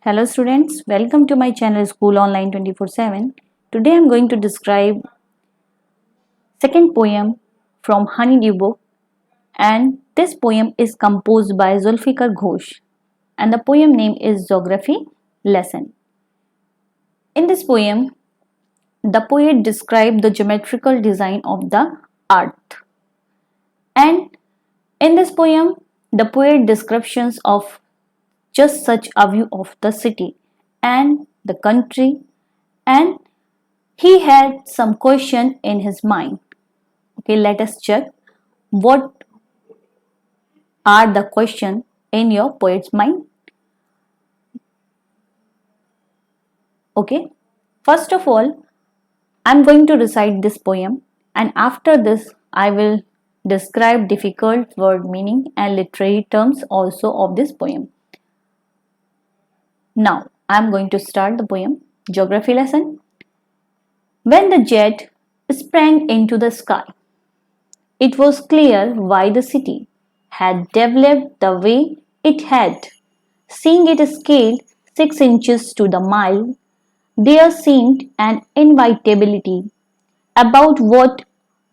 Hello students, welcome to my channel School Online 24/7. Today I am going to describe second poem from Honeydew book, and this poem is composed by Zulfikar Ghosh and the poem name is Geography Lesson. In this poem, the poet described the geometrical design of the earth, and in this poem the poet descriptions of just such a view of the city and the country, and he had some question in his mind. Okay, let us check what are the question in your poet's mind. Okay, first of all, I'm going to recite this poem, and after this I will describe difficult word meaning and literary terms also of this poem. Now I'm going to start the poem. Geography lesson. When the jet sprang into the sky, it was clear why the city had developed the way it had. Seeing it scaled 6 inches to the mile, there seemed an inevitability about what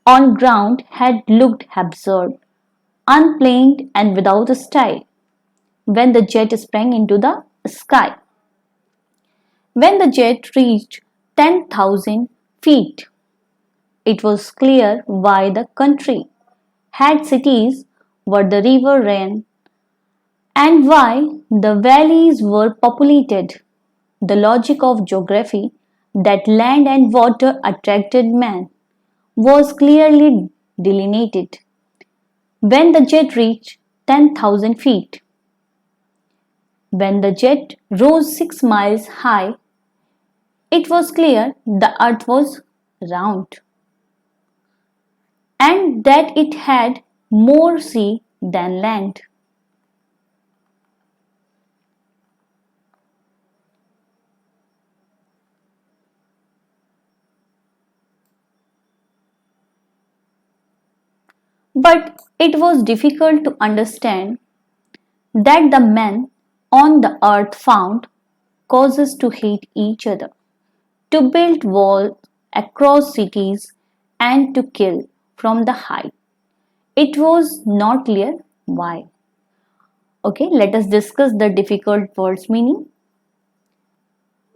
on ground had looked absurd, unplanned and without style, when the jet sprang into the sky. When the jet reached 10,000 feet, it was clear why the country had cities where the river ran and why the valleys were populated. The logic of geography, that land and water attracted man, was clearly delineated when the jet reached 10,000 feet. When the jet rose 6 miles high, it was clear the earth was round and that it had more sea than land. But it was difficult to understand that the men on the earth found causes to hate each other, to build walls across cities, and to kill from the height. It was not clear why. Okay, let us discuss the difficult words meaning.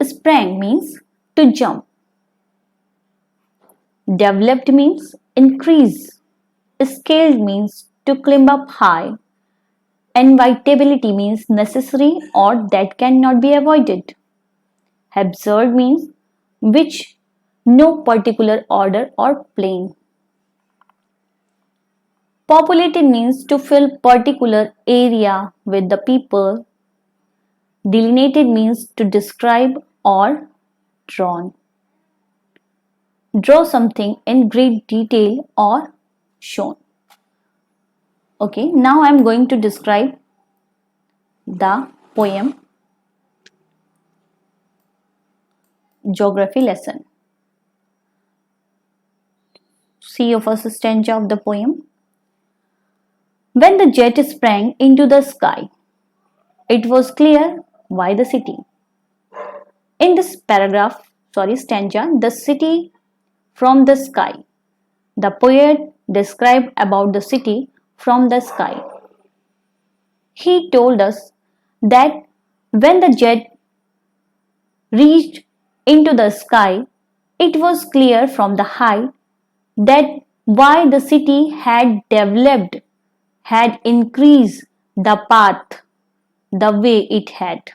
Sprang means to jump. Developed means increase. Scaled means to climb up high. Inevitability means necessary or that cannot be avoided. Absurd means which no particular order or plane. Populated means to fill particular area with the people. Delineated means to describe or drawn. Draw something in great detail or shown. Okay, now I am going to describe the poem Geography Lesson. See your first stanza of the poem. When the jet sprang into the sky, it was clear why the city. In this stanza, the city from the sky. The poet described about the city from the sky. He told us that when the jet reached into the sky, it was clear from the height that why the city had developed, had increased the path the way it had.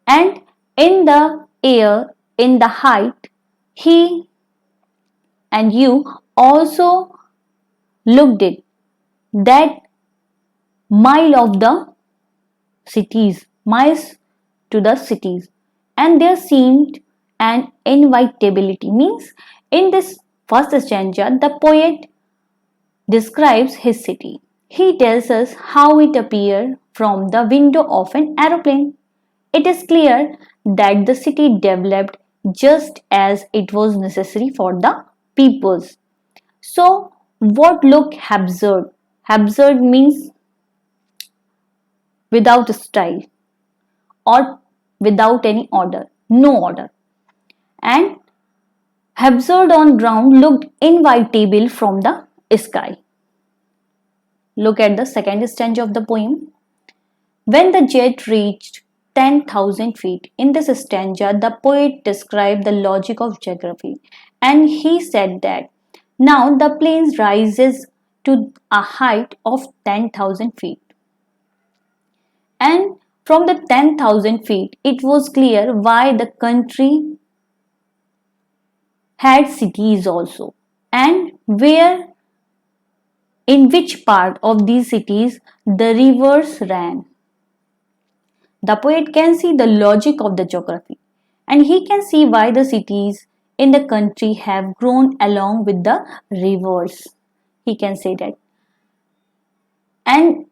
And in the air, in the height, he and you also looked it, that mile of the cities, miles to the cities, and there seemed an inevitability. Means in this first stanza, the poet describes his city. He tells us how it appeared from the window of an aeroplane. It is clear that the city developed just as it was necessary for the peoples. So, what looked absurd? Absurd means without style or without any order, no order. And hazard on ground looked inevitable from the sky. Look at the second stanza of the poem. When the jet reached 10,000 feet, in this stanza, the poet described the logic of geography, and he said that now the plane rises to a height of 10,000 feet. And from the 10,000 feet, it was clear why the country had cities also, and where in which part of these cities the rivers ran. The poet can see the logic of the geography, and he can see why the cities in the country have grown along with the rivers. He can say that. And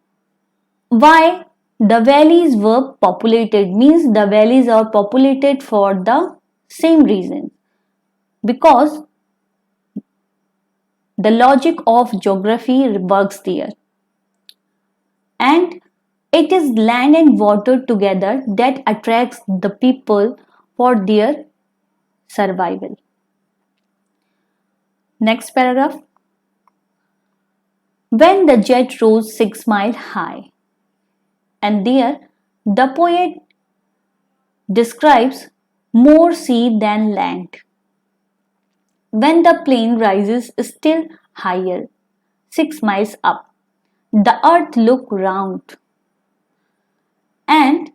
why the valleys were populated means the valleys are populated for the same reason, because the logic of geography works there, and it is land and water together that attracts the people for their survival. Next paragraph. When the jet rose 6 miles high, and there the poet describes more sea than land. When the plane rises still higher, 6 miles up, the earth looks round, and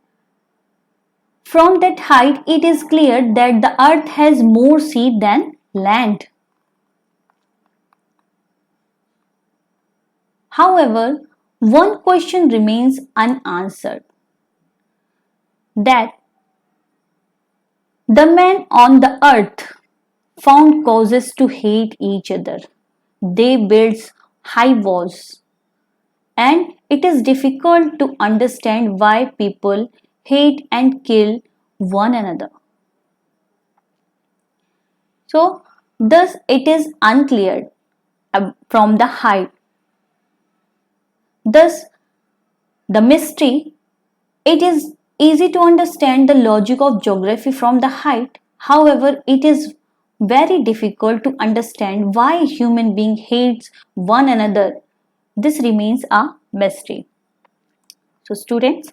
from that height it is clear that the earth has more sea than land. However, one question remains unanswered, that the men on the earth found causes to hate each other. They built high walls, and it is difficult to understand why people hate and kill one another. So, thus it is unclear from the height. Thus, the mystery, it is easy to understand the logic of geography from the height. However, it is very difficult to understand why human being hates one another. This remains a mystery. So students,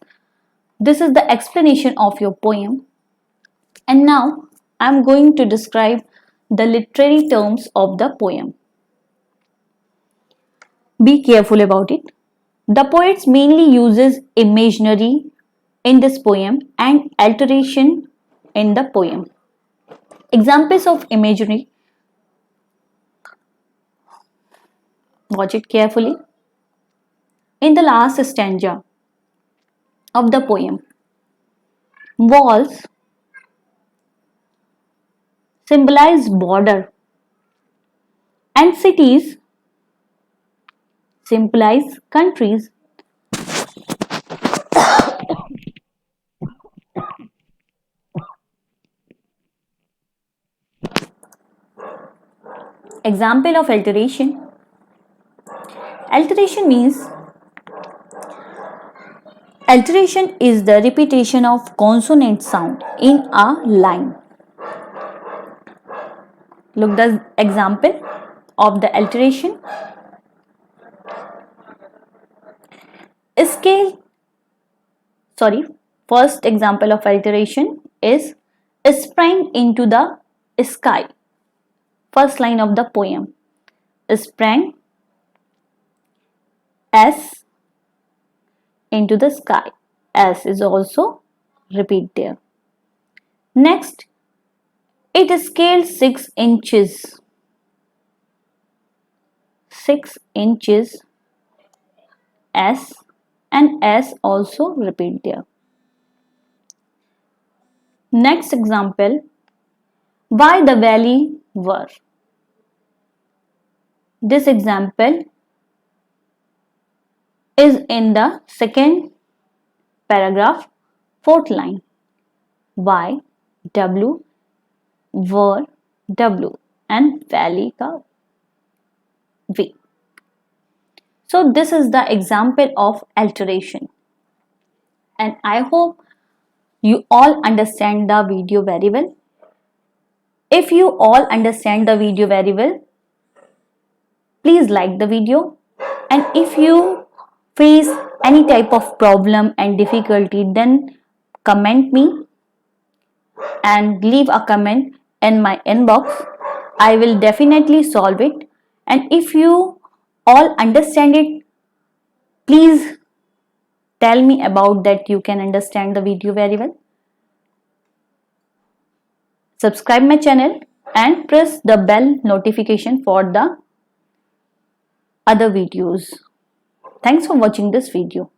this is the explanation of your poem, and now I am going to describe the literary terms of the poem. Be careful about it. The poet mainly uses imaginary in this poem and alteration in the poem. Examples of imagery, watch it carefully. In the last stanza of the poem, walls symbolize border and cities symbolize countries. Example of alteration. Alteration is the repetition of consonant sound in a line. Look the example of the alteration. First example of alteration is sprang into the sky. First line of the poem. Sprang S into the sky. S is also repeat there. Next, it scaled 6 inches. 6 inches S, and S also repeat there. Next example, by the valley were. This example is in the second paragraph, fourth line. Y, W, were, W, and valley ka V. So this is the example of alteration, and I hope you all understand the video very well? If you all understand the video very well, please like the video, and if you face any type of problem and difficulty, then comment me and leave a comment in my inbox. I will definitely solve it. And if you all understand it, please tell me about that you can understand the video very well. Subscribe my channel and press the bell notification for the other videos. Thanks for watching this video.